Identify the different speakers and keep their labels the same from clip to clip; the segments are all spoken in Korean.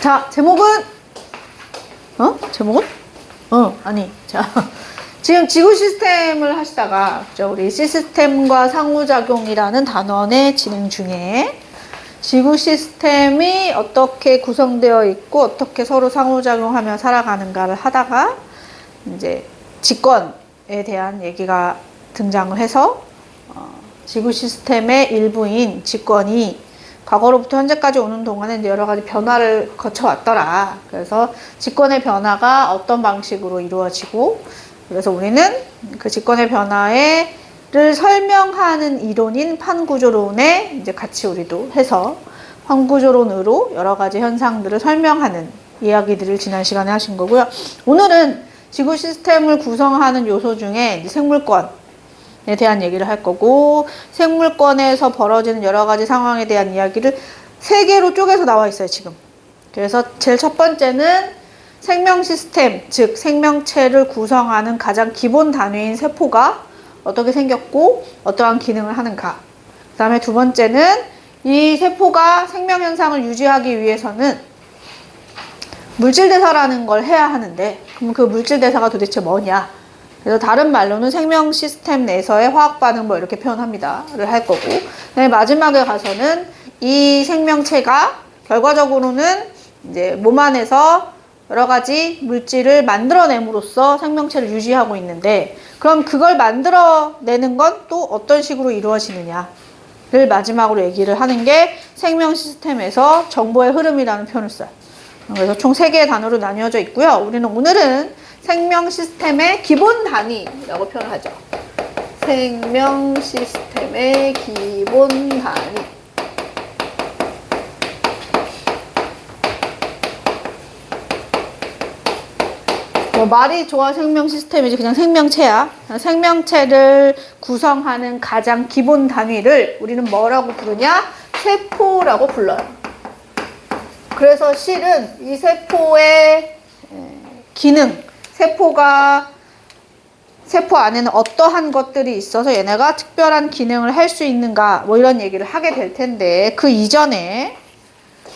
Speaker 1: 자, 제목은? 제목은? 아니. 자, 지금 지구 시스템을 하시다가, 우리 시스템과 상호작용이라는 단원의 진행 중에 지구 시스템이 어떻게 구성되어 있고, 어떻게 서로 상호작용하며 살아가는가를 하다가, 이제 직권에 대한 얘기가 등장을 해서, 지구 시스템의 일부인 직권이 과거로부터 현재까지 오는 동안에 여러 가지 변화를 거쳐왔더라. 그래서 직권의 변화가 어떤 방식으로 이루어지고, 그래서 우리는 그 직권의 변화를 설명하는 이론인 판구조론에 이제 같이 우리도 해서 판구조론으로 여러 가지 현상들을 설명하는 이야기들을 지난 시간에 하신 거고요. 오늘은 지구 시스템을 구성하는 요소 중에 생물권 에 대한 얘기를 할 거고, 생물권에서 벌어지는 여러 가지 상황에 대한 이야기를 3개로 쪼개서 나와 있어요, 지금. 그래서 제일 첫 번째는 생명 시스템, 즉 생명체를 구성하는 가장 기본 단위인 세포가 어떻게 생겼고 어떠한 기능을 하는가. 그 다음에 두 번째는 이 세포가 생명 현상을 유지하기 위해서는 물질 대사라는 걸 해야 하는데, 그럼 그 물질 대사가 도대체 뭐냐? 그래서 다른 말로는 생명 시스템 내에서의 화학 반응 뭐 이렇게 표현합니다를 할 거고, 그다음에 마지막에 가서는 이 생명체가 결과적으로는 이제 몸 안에서 여러 가지 물질을 만들어냄으로써 생명체를 유지하고 있는데, 그럼 그걸 만들어내는 건 또 어떤 식으로 이루어지느냐를 마지막으로 얘기를 하는 게 생명 시스템에서 정보의 흐름이라는 표현을 써요. 그래서 총 3개의 단어로 나뉘어져 있고요. 우리는 오늘은 생명 시스템의 기본 단위라고 표현하죠. 생명 시스템의 기본 단위. 말이 좋아 생명 시스템이지 그냥 생명체야. 생명체를 구성하는 가장 기본 단위를 우리는 뭐라고 부르냐? 세포라고 불러요. 그래서 실은 이 세포의 기능, 세포 안에는 어떠한 것들이 있어서 얘네가 특별한 기능을 할 수 있는가, 뭐 이런 얘기를 하게 될 텐데, 그 이전에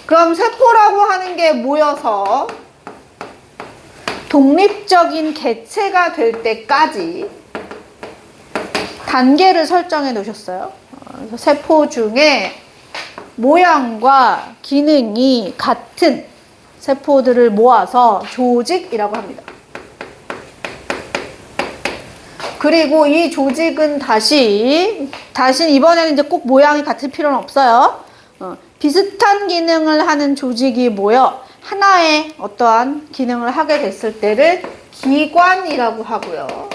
Speaker 1: 그럼 세포라고 하는 게 모여서 독립적인 개체가 될 때까지 단계를 설정해 놓으셨어요. 그래서 세포 중에 모양과 기능이 같은 세포들을 모아서 조직이라고 합니다. 그리고 이 조직은 다시 이번에는 이제 꼭 모양이 같을 필요는 없어요. 비슷한 기능을 하는 조직이 모여 하나의 어떠한 기능을 하게 됐을 때를 기관이라고 하고요.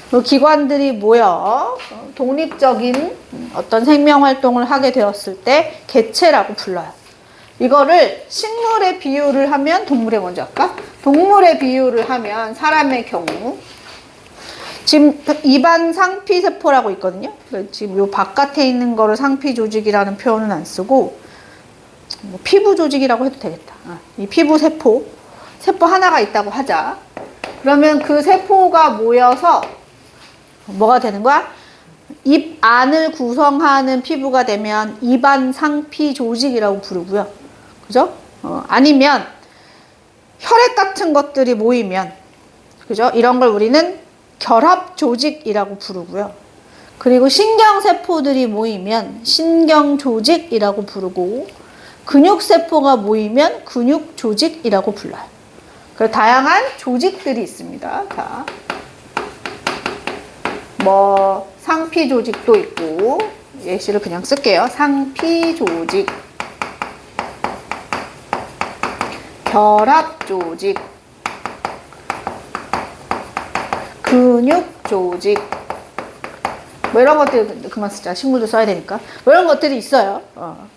Speaker 1: 그 기관들이 모여 독립적인 어떤 생명 활동을 하게 되었을 때 개체라고 불러요. 이거를 식물에 비유를 하면, 동물에 먼저 할까? 동물에 비유를 하면 사람의 경우 지금 입안 상피세포라고 있거든요. 지금 요 바깥에 있는 거를 상피조직이라는 표현은 안 쓰고 뭐 피부 조직이라고 해도 되겠다. 이 피부 세포 하나가 있다고 하자. 그러면 그 세포가 모여서 뭐가 되는 거야? 입 안을 구성하는 피부가 되면 입안 상피조직이라고 부르고요. 그죠? 아니면 혈액 같은 것들이 모이면, 그죠? 이런 걸 우리는 결합조직이라고 부르고요. 그리고 신경세포들이 모이면 신경조직이라고 부르고, 근육세포가 모이면 근육조직이라고 불러요. 그래서 다양한 조직들이 있습니다. 자, 뭐 상피조직도 있고, 예시를 그냥 쓸게요. 상피조직, 결합조직, 근육조직, 뭐 이런 것들 그만 쓰자. 식물도 써야 되니까. 뭐 이런 것들이 있어요.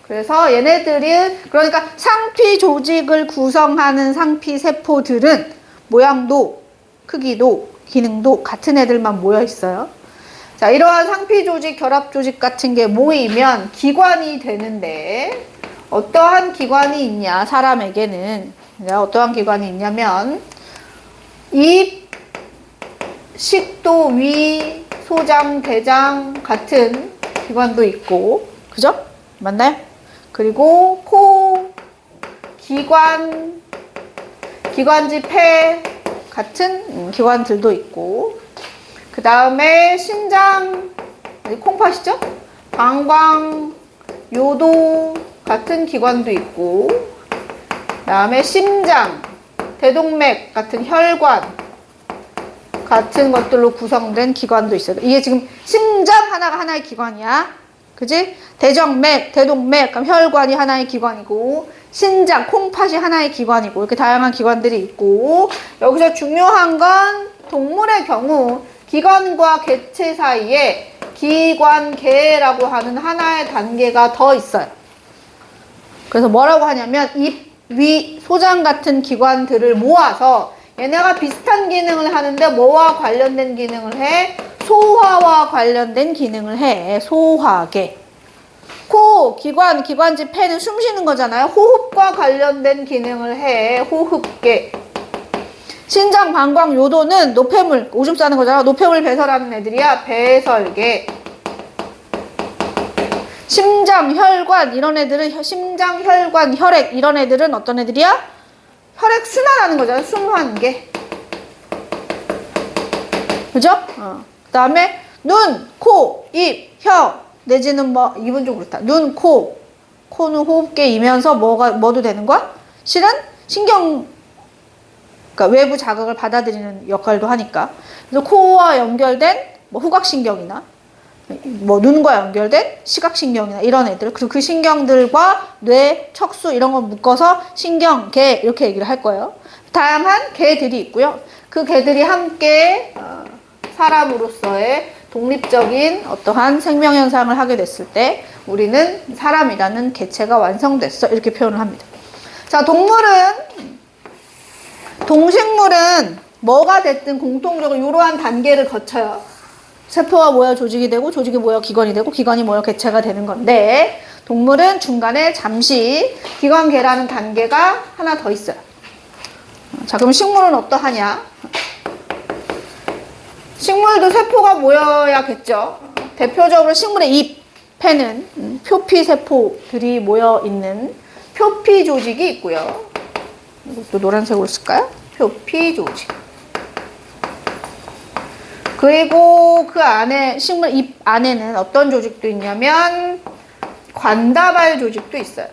Speaker 1: 그래서 얘네들이, 그러니까 상피 조직을 구성하는 상피 세포들은 모양도 크기도 기능도 같은 애들만 모여 있어요. 자, 이러한 상피 조직, 결합 조직 같은 게 모이면 기관이 되는데, 어떠한 기관이 있냐? 사람에게는 어떠한 기관이 있냐면 입, 식도, 위, 소장, 대장 같은 기관도 있고, 그죠? 맞나요? 그리고 코, 기관, 기관지 폐 같은 기관들도 있고, 그 다음에 신장, 콩팥이죠? 방광, 요도 같은 기관도 있고, 그 다음에 심장, 대동맥 같은 혈관 같은 것들로 구성된 기관도 있어요. 이게 지금 심장 하나가 하나의 기관이야. 그지? 대정맥, 대동맥, 그럼 혈관이 하나의 기관이고, 신장, 콩팥이 하나의 기관이고, 이렇게 다양한 기관들이 있고, 여기서 중요한 건 동물의 경우 기관과 개체 사이에 기관계라고 하는 하나의 단계가 더 있어요. 그래서 뭐라고 하냐면 입, 위, 소장 같은 기관들을 모아서 얘네가 비슷한 기능을 하는데 뭐와 관련된 기능을 해? 소화와 관련된 기능을 해. 소화계. 코, 기관, 기관지 폐는 숨 쉬는 거잖아요. 호흡과 관련된 기능을 해. 호흡계. 신장, 방광, 요도는 노폐물, 오줌 싸는 거잖아. 노폐물 배설하는 애들이야. 배설계. 심장, 혈관 이런 애들은 심장, 혈관, 혈액 이런 애들은 어떤 애들이야? 혈액 순환하는 거잖아. 순환계. 그죠? 그 다음에 눈, 코, 입, 혀 내지는 뭐 입은 좀 그렇다. 눈, 코, 코는 호흡계이면서 뭐도 되는 거야? 실은 신경, 그러니까 외부 자극을 받아들이는 역할도 하니까. 그래서 코와 연결된 뭐 후각신경이나 뭐 눈과 연결된 시각신경이나 이런 애들, 그리고 그 신경들과 뇌, 척수 이런 걸 묶어서 신경계 이렇게 얘기를 할 거예요. 다양한 개들이 있고요. 그 개들이 함께 사람으로서의 독립적인 어떠한 생명현상을 하게 됐을 때 우리는 사람이라는 개체가 완성됐어 이렇게 표현을 합니다. 자, 동식물은 뭐가 됐든 공통적으로 이러한 단계를 거쳐요. 세포가 모여 조직이 되고, 조직이 모여 기관이 되고, 기관이 모여 개체가 되는 건데, 동물은 중간에 잠시 기관계라는 단계가 하나 더 있어요. 자, 그럼 식물은 어떠하냐? 식물도 세포가 모여야겠죠. 대표적으로 식물의 잎, 폐는 표피 세포들이 모여 있는 표피 조직이 있고요. 이것도 노란색으로 쓸까요? 표피 조직. 그리고 그 안에 식물 잎 안에는 어떤 조직도 있냐면 관다발 조직도 있어요.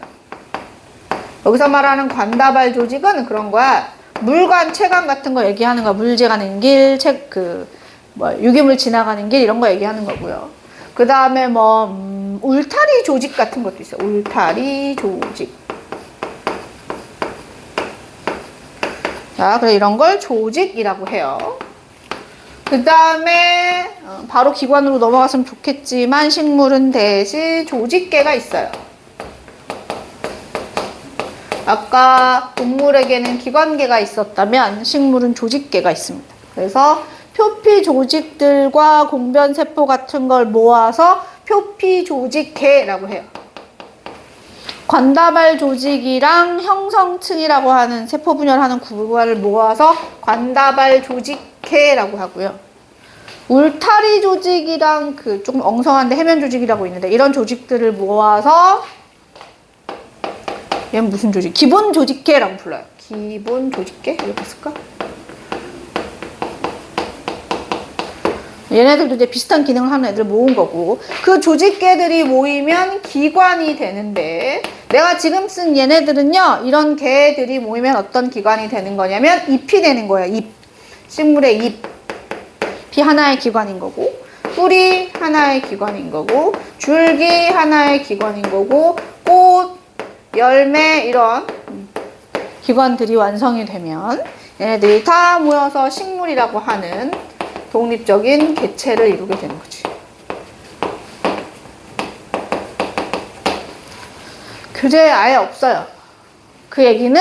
Speaker 1: 여기서 말하는 관다발 조직은 그런 거야. 물관, 체관 같은 거 얘기하는 거야. 물 지나가는 길, 유기물 지나가는 길 이런 거 얘기하는 거고요. 그 다음에 울타리 조직 같은 것도 있어요. 울타리 조직. 자, 그래서 이런 걸 조직이라고 해요. 그 다음에 바로 기관으로 넘어갔으면 좋겠지만 식물은 대신 조직계가 있어요. 아까 동물에게는 기관계가 있었다면 식물은 조직계가 있습니다. 그래서 표피 조직들과 공변세포 같은 걸 모아서 표피 조직계라고 해요. 관다발 조직이랑 형성층이라고 하는 세포 분열하는 구간을 모아서 관다발 조직계라고 하고요. 울타리 조직이랑 그 조금 엉성한데 해면 조직이라고 있는데 이런 조직들을 모아서 얘는 무슨 조직? 기본 조직계라고 불러요. 기본 조직계? 이렇게 쓸까? 얘네들도 이제 비슷한 기능을 하는 애들을 모은 거고, 그 조직계들이 모이면 기관이 되는데, 내가 지금 쓴 얘네들은요, 이런 개들이 모이면 어떤 기관이 되는 거냐면 잎이 되는 거예요. 잎. 식물의 잎이 하나의 기관인 거고, 뿌리 하나의 기관인 거고, 줄기 하나의 기관인 거고, 꽃, 열매 이런 기관들이 완성이 되면 얘네들이 다 모여서 식물이라고 하는 독립적인 개체를 이루게 되는 거지. 교재에 아예 없어요. 그 얘기는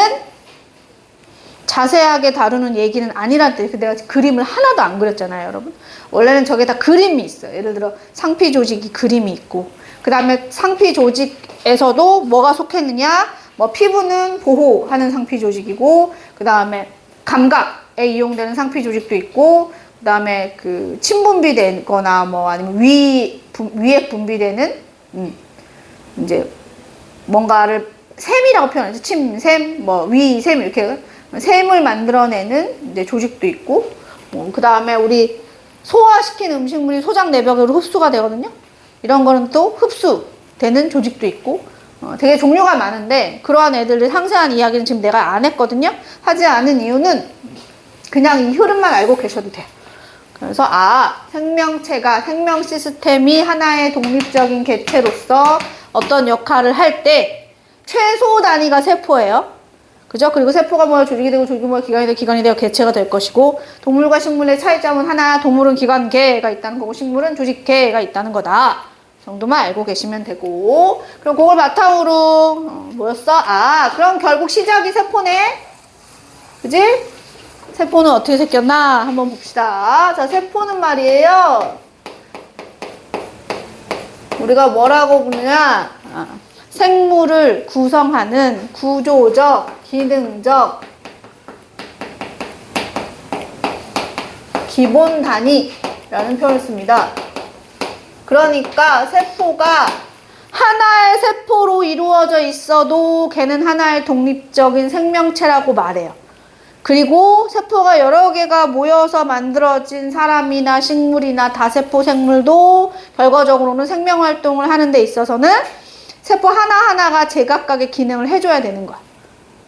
Speaker 1: 자세하게 다루는 얘기는 아니란 뜻이에요. 내가 그림을 하나도 안 그렸잖아요, 여러분. 원래는 저게 다 그림이 있어요. 예를 들어 상피 조직이 그림이 있고, 그 다음에 상피 조직에서도 뭐가 속했느냐, 피부는 보호하는 상피 조직이고, 그 다음에 감각에 이용되는 상피 조직도 있고, 그 다음에 그 침 분비되거나 아니면 위에 분비되는 이제 뭔가를 세밀 샘이라고 표현하죠. 침샘, 뭐 위샘 이렇게 샘을 만들어내는 이제 조직도 있고, 그 다음에 우리 소화시킨 음식물이 소장 내벽으로 흡수가 되거든요. 이런 거는 또 흡수되는 조직도 있고, 되게 종류가 많은데 그러한 애들의 상세한 이야기는 지금 내가 안 했거든요. 하지 않은 이유는 그냥 이 흐름만 알고 계셔도 돼요. 그래서 생명체가, 생명 시스템이 하나의 독립적인 개체로서 어떤 역할을 할 때 최소 단위가 세포예요. 그죠? 그리고 세포가 모여 조직이 되고 조직이 모여 기관이 되어 개체가 될 것이고, 동물과 식물의 차이점은 하나, 동물은 기관계가 있다는 거고 식물은 조직계가 있다는 거다 정도만 알고 계시면 되고, 그럼 그걸 바탕으로 뭐였어? 그럼 결국 시작이 세포네. 그지? 세포는 어떻게 생겼나 한번 봅시다. 자, 세포는 말이에요, 우리가 뭐라고 부르냐, 생물을 구성하는 구조적, 기능적 기본 단위라는 표현을 씁니다. 그러니까 세포가 하나의 세포로 이루어져 있어도 걔는 하나의 독립적인 생명체라고 말해요. 그리고 세포가 여러 개가 모여서 만들어진 사람이나 식물이나 다세포 생물도 결과적으로는 생명활동을 하는 데 있어서는 세포 하나하나가 제각각의 기능을 해줘야 되는 거야.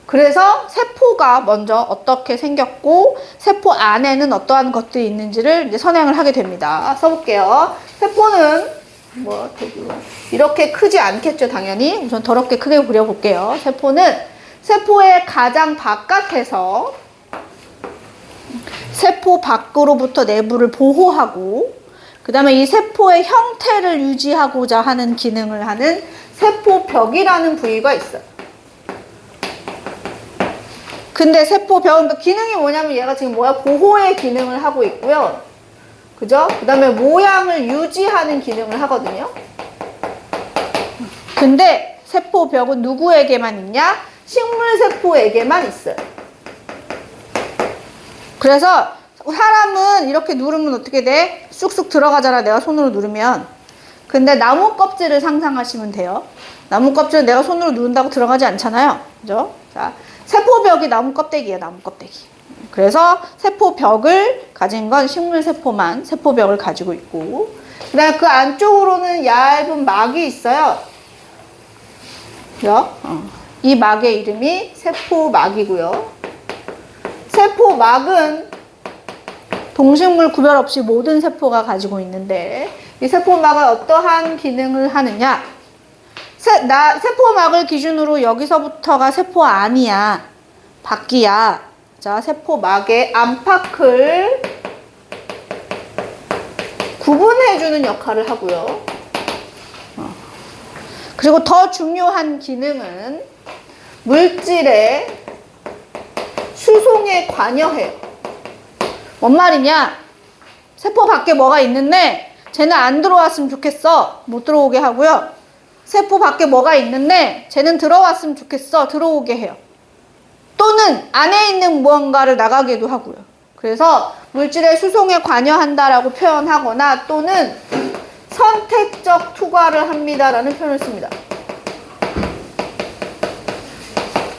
Speaker 1: 그래서 세포가 먼저 어떻게 생겼고 세포 안에는 어떠한 것들이 있는지를 이제 선행을 하게 됩니다. 써볼게요. 세포는 이렇게 크지 않겠죠, 당연히. 우선 더럽게 크게 그려볼게요. 세포는 세포의 가장 바깥에서 세포 밖으로부터 내부를 보호하고, 그 다음에 이 세포의 형태를 유지하고자 하는 기능을 하는 세포벽이라는 부위가 있어요. 근데 세포벽, 그러니까 기능이 뭐냐면 얘가 지금 보호의 기능을 하고 있고요. 그죠? 그 다음에 모양을 유지하는 기능을 하거든요. 근데 세포벽은 누구에게만 있냐? 식물세포에게만 있어요. 그래서 사람은 이렇게 누르면 어떻게 돼? 쑥쑥 들어가잖아, 내가 손으로 누르면. 근데 나무 껍질을 상상하시면 돼요. 나무 껍질은 내가 손으로 누른다고 들어가지 않잖아요. 그죠? 자, 세포벽이 나무 껍데기예요, 나무 껍데기. 그래서 세포벽을 가진 건 식물세포만 세포벽을 가지고 있고, 그 다음에 그 안쪽으로는 얇은 막이 있어요. 그죠? 이 막의 이름이 세포막이고요. 세포막은 동식물 구별 없이 모든 세포가 가지고 있는데, 이 세포막은 어떠한 기능을 하느냐? 세포막을 기준으로 여기서부터가 세포 안이야, 밖이야. 자, 세포막의 안팎을 구분해주는 역할을 하고요. 그리고 더 중요한 기능은 물질의 수송에 관여해요. 뭔 말이냐? 세포 밖에 뭐가 있는데 쟤는 안 들어왔으면 좋겠어, 못 들어오게 하고요. 세포 밖에 뭐가 있는데 쟤는 들어왔으면 좋겠어, 들어오게 해요. 또는 안에 있는 무언가를 나가게도 하고요. 그래서 물질의 수송에 관여한다라고 표현하거나 또는 선택적 투과를 합니다라는 표현을 씁니다.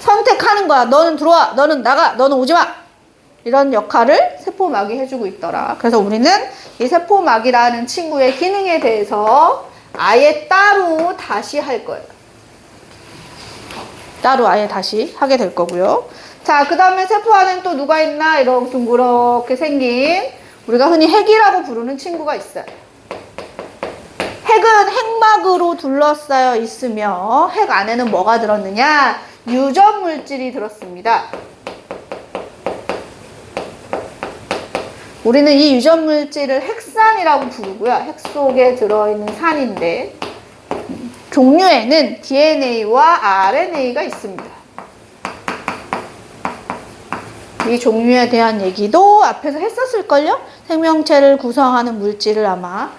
Speaker 1: 선택하는 거야. 너는 들어와, 너는 나가, 너는 오지 마. 이런 역할을 세포막이 해주고 있더라. 그래서 우리는 이 세포막이라는 친구의 기능에 대해서 아예 따로 다시 할 거예요. 따로 아예 다시 하게 될 거고요. 자, 그 다음에 세포 안에는 또 누가 있나? 이렇게 둥그렇게 생긴 우리가 흔히 핵이라고 부르는 친구가 있어요. 핵은 핵막으로 둘러싸여 있으며 핵 안에는 뭐가 들었느냐? 유전 물질이 들었습니다. 우리는 이 유전 물질을 핵산이라고 부르고요. 핵 속에 들어있는 산인데 종류에는 DNA와 RNA가 있습니다. 이 종류에 대한 얘기도 앞에서 했었을걸요? 생명체를 구성하는 물질을 아마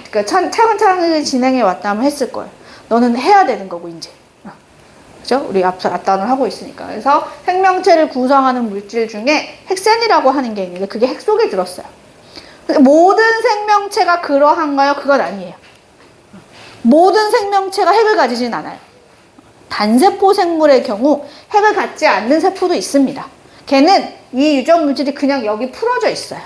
Speaker 1: 그러니까 차근차근 진행해 왔다면 했을 거예요. 너는 해야 되는 거고 이제. 그죠? 우리 앞서 앞단을 하고 있으니까. 그래서 생명체를 구성하는 물질 중에 핵산이라고 하는 게 있는데 그게 핵 속에 들었어요. 모든 생명체가 그러한가요? 그건 아니에요. 모든 생명체가 핵을 가지진 않아요. 단세포 생물의 경우 핵을 갖지 않는 세포도 있습니다. 걔는 이 유전 물질이 그냥 여기 풀어져 있어요.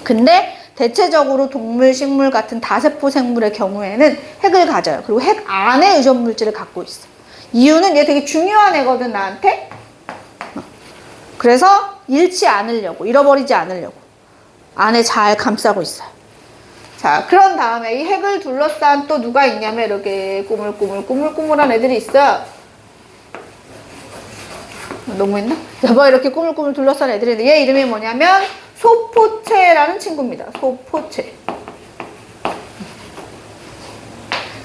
Speaker 1: 근데 대체적으로 동물, 식물 같은 다세포 생물의 경우에는 핵을 가져요. 그리고 핵 안에 유전 물질을 갖고 있어. 이유는 얘 되게 중요한 애거든, 나한테. 그래서 잃지 않으려고, 잃어버리지 않으려고 안에 잘 감싸고 있어요. 자, 그런 다음에 이 핵을 둘러싼 또 누가 있냐면 이렇게 꾸물꾸물한 애들이 있어요. 너무했나? 뭐 이렇게 꾸물꾸물 둘러싼 애들이 있는데 얘 이름이 뭐냐면 소포체라는 친구입니다. 소포체.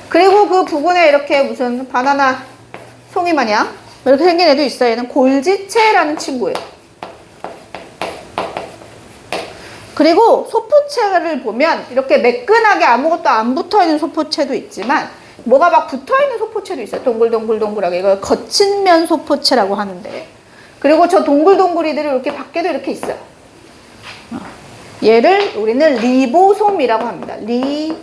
Speaker 1: 그리고 그 부분에 이렇게 무슨 바나나 송이 마냥 이렇게 생긴 애도 있어요. 얘는 골지체라는 친구예요. 그리고 소포체를 보면 이렇게 매끈하게 아무것도 안 붙어있는 소포체도 있지만 뭐가 막 붙어있는 소포체도 있어요. 동글동글동글하게. 이걸 거친 면 소포체라고 하는데, 그리고 저 동글동글이들이 이렇게 밖에도 이렇게 있어요. 얘를 우리는 리보솜이라고 합니다. 리보솜.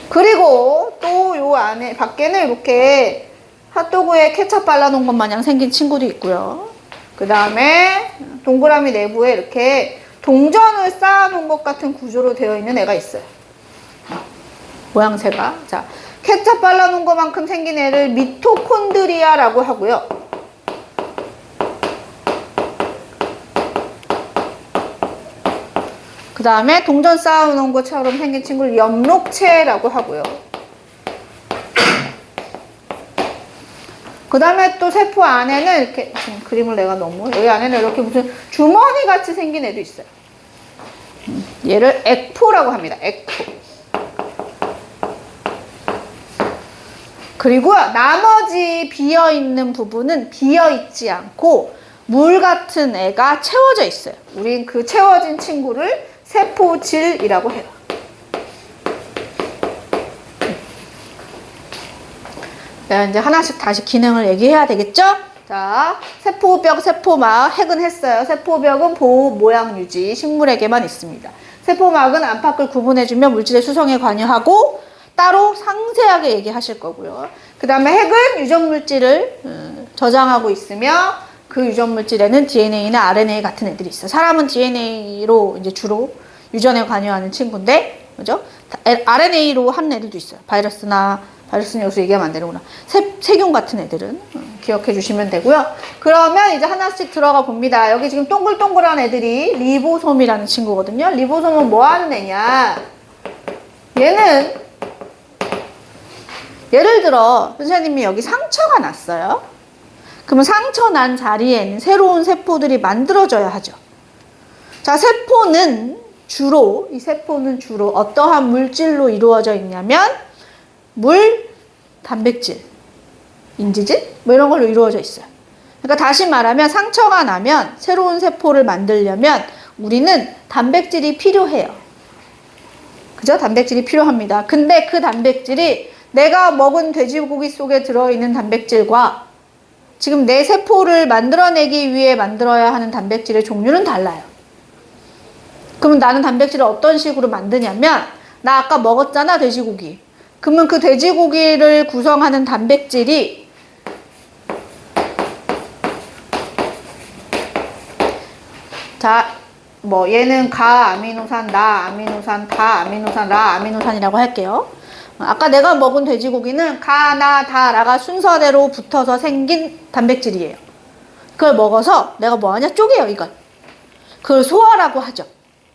Speaker 1: 그리고 또 요 안에 밖에는 이렇게 핫도그에 케첩 발라놓은 것 마냥 생긴 친구도 있고요. 그 다음에 동그라미 내부에 이렇게 동전을 쌓아놓은 것 같은 구조로 되어 있는 애가 있어요. 모양새가. 자, 케첩 발라놓은 것만큼 생긴 애를 미토콘드리아라고 하고요. 그 다음에 동전 쌓아놓은 것처럼 생긴 친구를 엽록체라고 하고요. 그 다음에 또 세포 안에는 이렇게, 지금 그림을 내가 너무, 여기 안에는 이렇게 무슨 주머니 같이 생긴 애도 있어요. 얘를 액포라고 합니다. 액포. 그리고 나머지 비어있는 부분은 비어있지 않고 물 같은 애가 채워져 있어요. 우린 그 채워진 친구를 세포질이라고 해요. 자, 이제 하나씩 다시 기능을 얘기해야 되겠죠? 자, 세포벽, 세포막, 핵은 했어요. 세포벽은 보호, 모양 유지, 식물에게만 있습니다. 세포막은 안팎을 구분해주며 물질의 수성에 관여하고 따로 상세하게 얘기하실 거고요. 그 다음에 핵은 유전 물질을 저장하고 있으며 그 유전 물질에는 DNA나 RNA 같은 애들이 있어요. 사람은 DNA로 이제 주로 유전에 관여하는 친구인데, 그죠? RNA로 하는 애들도 있어요. 바이러스는 여기서 얘기하면 안 되는구나. 세균 같은 애들은 기억해 주시면 되고요. 그러면 이제 하나씩 들어가 봅니다. 여기 지금 동글동글한 애들이 리보솜이라는 친구거든요. 리보솜은 뭐 하는 애냐? 얘는 예를 들어 선생님이 여기 상처가 났어요. 그러면 상처 난 자리에는 새로운 세포들이 만들어져야 하죠. 자, 이 세포는 주로 어떠한 물질로 이루어져 있냐면 물, 단백질, 인지질 뭐 이런 걸로 이루어져 있어요. 그러니까 다시 말하면 상처가 나면 새로운 세포를 만들려면 우리는 단백질이 필요해요. 그죠? 단백질이 필요합니다. 근데 그 단백질이 내가 먹은 돼지고기 속에 들어있는 단백질과 지금 내 세포를 만들어내기 위해 만들어야 하는 단백질의 종류는 달라요. 그러면 나는 단백질을 어떤 식으로 만드냐면, 나 아까 먹었잖아, 돼지고기. 그러면 그 돼지고기를 구성하는 단백질이 자, 뭐 얘는 가아미노산, 나아미노산, 다아미노산, 라아미노산이라고 할게요. 아까 내가 먹은 돼지고기는 가, 나, 다, 라가 순서대로 붙어서 생긴 단백질이에요. 그걸 먹어서 내가 뭐하냐? 쪼개요, 이걸. 그걸 소화라고 하죠.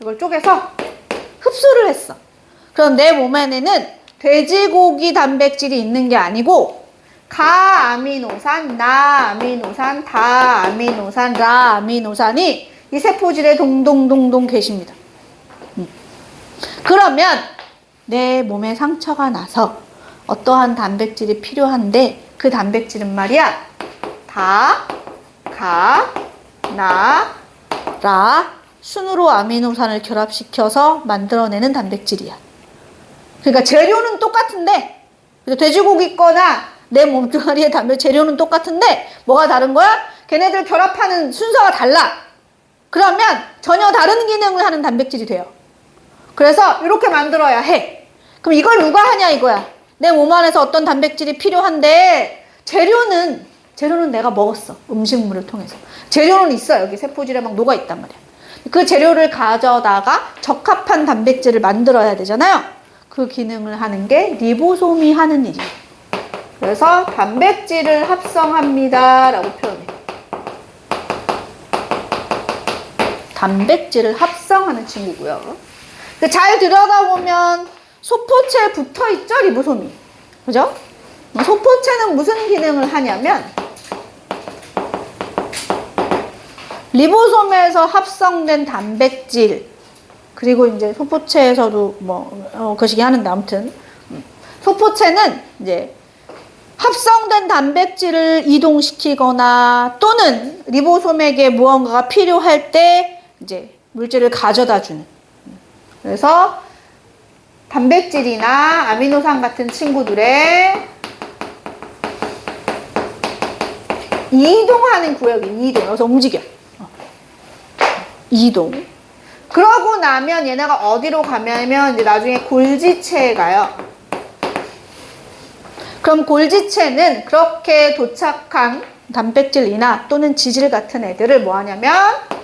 Speaker 1: 이걸 쪼개서 흡수를 했어. 그럼 내 몸에는 돼지고기 단백질이 있는 게 아니고 가아미노산, 나아미노산, 다아미노산, 라아미노산이 이 세포질에 동동동동 계십니다. 그러면 내 몸에 상처가 나서 어떠한 단백질이 필요한데 그 단백질은 말이야 다, 가, 나, 라 순으로 아미노산을 결합시켜서 만들어내는 단백질이야. 그러니까 재료는 똑같은데 돼지고기 거나 내 몸뚱아리의 재료는 똑같은데 뭐가 다른 거야? 걔네들 결합하는 순서가 달라. 그러면 전혀 다른 기능을 하는 단백질이 돼요. 그래서 이렇게 만들어야 해. 그럼 이걸 누가 하냐 이거야. 내 몸 안에서 어떤 단백질이 필요한데 재료는 내가 먹었어. 음식물을 통해서. 재료는 있어. 여기 세포질에 막 녹아 있단 말이야. 그 재료를 가져다가 적합한 단백질을 만들어야 되잖아요. 그 기능을 하는 게 리보솜이 하는 일이에요. 그래서 단백질을 합성합니다 라고 표현해. 단백질을 합성하는 친구고요. 잘 들여다보면 소포체에 붙어있죠, 리보솜이. 그죠? 소포체는 무슨 기능을 하냐면 리보솜에서 합성된 단백질, 그리고 이제 소포체에서도 거시기 하는데, 아무튼 소포체는 이제 합성된 단백질을 이동시키거나 또는 리보솜에게 무언가가 필요할 때 이제 물질을 가져다 주는. 그래서 단백질이나 아미노산 같은 친구들의 이동하는 구역이 이동. 여기서 움직여. 이동. 그러고 나면 얘네가 어디로 가냐면 이제 나중에 골지체에 가요. 그럼 골지체는 그렇게 도착한 단백질이나 또는 지질 같은 애들을 뭐 하냐면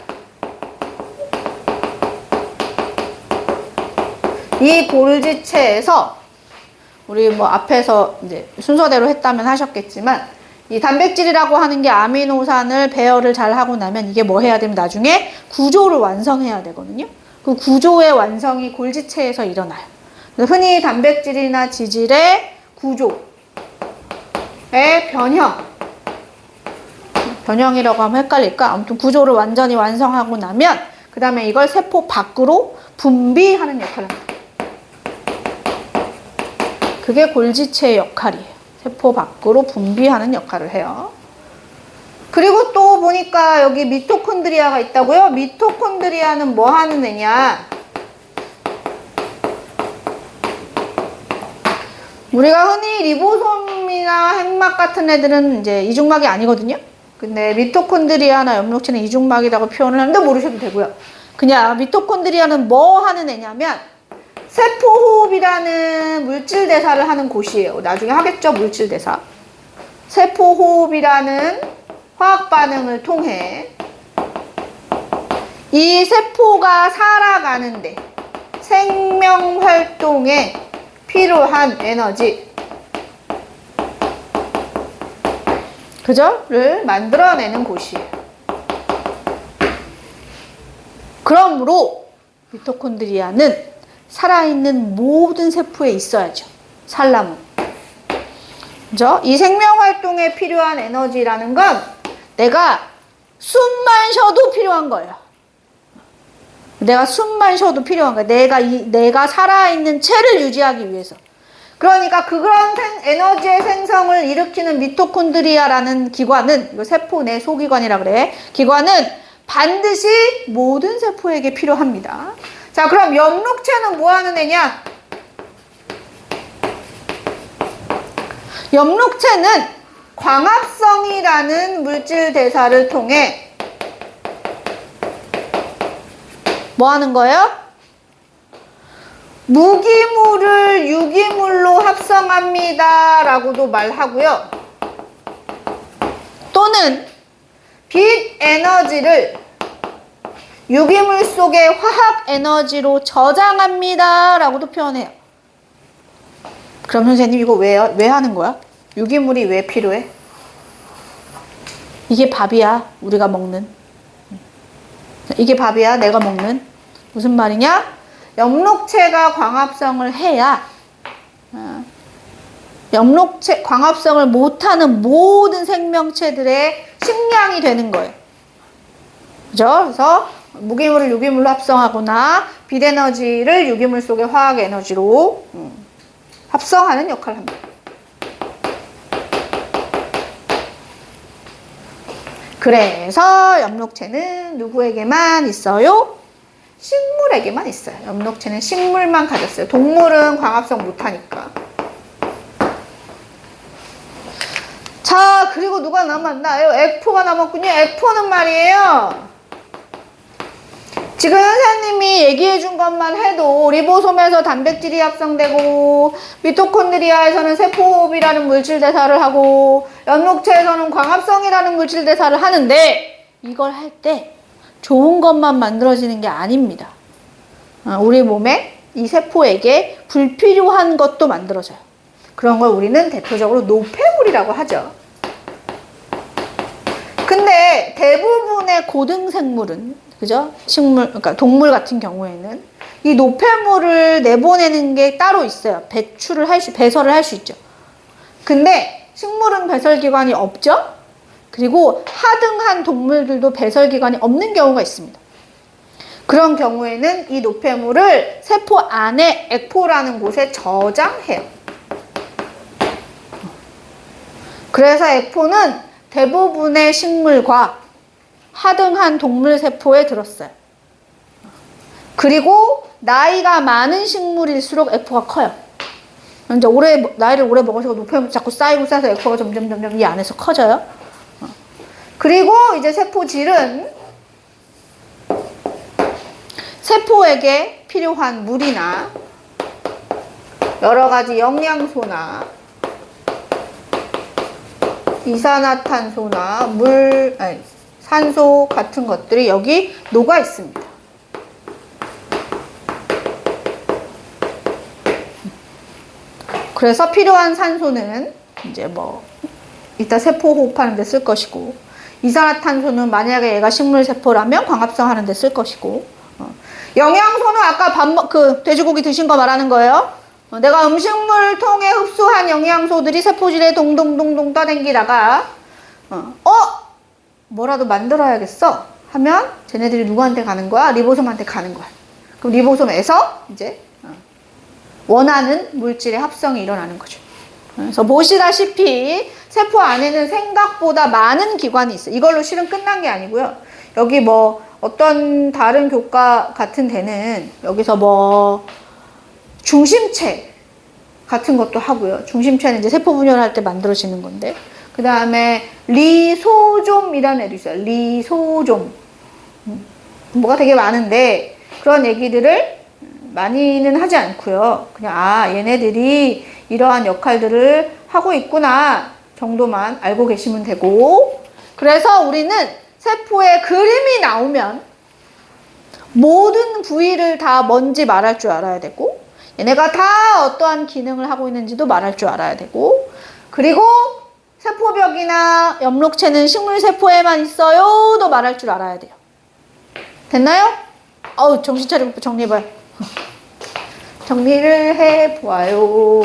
Speaker 1: 이 골지체에서 우리 앞에서 이제 순서대로 했다면 하셨겠지만 이 단백질이라고 하는 게 아미노산을 배열을 잘 하고 나면 이게 뭐 해야 되면 나중에 구조를 완성해야 되거든요. 그 구조의 완성이 골지체에서 일어나요. 흔히 단백질이나 지질의 구조의 변형이라고 하면 헷갈릴까? 아무튼 구조를 완전히 완성하고 나면 그 다음에 이걸 세포 밖으로 분비하는 역할을 합니다. 그게 골지체의 역할이에요. 세포 밖으로 분비하는 역할을 해요. 그리고 또 보니까 여기 미토콘드리아가 있다고요? 미토콘드리아는 뭐 하는 애냐? 우리가 흔히 리보솜이나 핵막 같은 애들은 이제 이중막이 아니거든요? 근데 미토콘드리아나 엽록체는 이중막이라고 표현을 하는데 모르셔도 되고요. 그냥 미토콘드리아는 뭐 하는 애냐면 세포호흡이라는 물질대사를 하는 곳이에요. 나중에 하겠죠, 물질대사. 세포호흡이라는 화학반응을 통해 이 세포가 살아가는데 생명활동에 필요한 에너지, 그죠?를 만들어내는 곳이에요. 그러므로 미토콘드리아는 살아있는 모든 세포에 있어야죠. 살라면. 그죠? 이 생명활동에 필요한 에너지라는 건 내가 숨만 쉬어도 필요한 거예요. 내가 숨만 쉬어도 필요한 거예요. 내가 살아있는 체를 유지하기 위해서. 그러니까 그런 에너지의 생성을 일으키는 미토콘드리아라는 기관은, 이거 세포 내 소기관이라 그래. 기관은 반드시 모든 세포에게 필요합니다. 자, 그럼 엽록체는 뭐 하는 애냐? 엽록체는 광합성이라는 물질 대사를 통해 뭐 하는 거예요? 무기물을 유기물로 합성합니다 라고도 말하고요. 또는 빛 에너지를 유기물 속의 화학 에너지로 저장합니다 라고도 표현해요. 그럼 선생님 이거 왜 하는 거야? 유기물이 왜 필요해? 이게 밥이야, 우리가 먹는. 이게 밥이야, 내가 먹는. 무슨 말이냐? 엽록체가 광합성을 해야 광합성을 못하는 모든 생명체들의 식량이 되는 거예요. 그죠? 그래서 무기물을 유기물로 합성하거나 빛에너지를 유기물 속의 화학 에너지로 합성하는 역할을 합니다. 그래서 엽록체는 누구에게만 있어요? 식물에게만 있어요. 엽록체는 식물만 가졌어요. 동물은 광합성 못하니까. 자, 그리고 누가 남았나요? F4가 남았군요. F4는 말이에요. 지금 선생님이 얘기해 준 것만 해도 리보솜에서 단백질이 합성되고 미토콘드리아에서는 세포호흡이라는 물질 대사를 하고 엽록체에서는 광합성이라는 물질 대사를 하는데 이걸 할 때 좋은 것만 만들어지는 게 아닙니다. 우리 몸에 이 세포에게 불필요한 것도 만들어져요. 그런 걸 우리는 대표적으로 노폐물이라고 하죠. 근데 대부분의 고등생물은 그죠? 식물, 그러니까 동물 같은 경우에는 이 노폐물을 내보내는 게 따로 있어요. 배설을 할 수 있죠. 근데 식물은 배설기관이 없죠? 그리고 하등한 동물들도 배설기관이 없는 경우가 있습니다. 그런 경우에는 이 노폐물을 세포 안에 에코라는 곳에 저장해요. 그래서 에코는 대부분의 식물과 하등한 동물 세포에 들었어요. 그리고 나이가 많은 식물일수록 에코가 커요. 이제 나이를 오래 먹으시고 노폐물이 자꾸 쌓이고 에코가 점점 이 안에서 커져요. 그리고 이제 세포질은 세포에게 필요한 물이나 여러 가지 영양소나 이산화탄소나 산소 같은 것들이 여기 녹아 있습니다. 그래서 필요한 산소는 이제 이따 세포 호흡하는 데 쓸 것이고, 이산화탄소는 만약에 얘가 식물 세포라면 광합성 하는 데 쓸 것이고, 영양소는 아까 돼지고기 드신 거 말하는 거예요. 내가 음식물을 통해 흡수한 영양소들이 세포질에 동동동동 떠댕기다가 뭐라도 만들어야겠어 하면 쟤네들이 누구한테 가는 거야? 리보솜한테 가는 거야. 그럼 리보솜에서 이제 원하는 물질의 합성이 일어나는 거죠. 그래서 보시다시피 세포 안에는 생각보다 많은 기관이 있어요. 이걸로 실은 끝난 게 아니고요. 여기 어떤 다른 교과 같은 데는 여기서 중심체 같은 것도 하고요. 중심체는 이제 세포 분열할 때 만들어지는 건데, 그 다음에 리소좀이라는 애도 있어요. 리소좀. 뭐가 되게 많은데 그런 얘기들을 많이는 하지 않고요. 그냥 얘네들이 이러한 역할들을 하고 있구나 정도만 알고 계시면 되고, 그래서 우리는 세포에 그림이 나오면 모든 부위를 다 뭔지 말할 줄 알아야 되고, 얘네가 다 어떠한 기능을 하고 있는지도 말할 줄 알아야 되고, 그리고 세포벽이나 엽록체는 식물세포에만 있어요도 말할 줄 알아야 돼요. 됐나요? 정신 차리고 정리해봐요. 정리를 해보아요.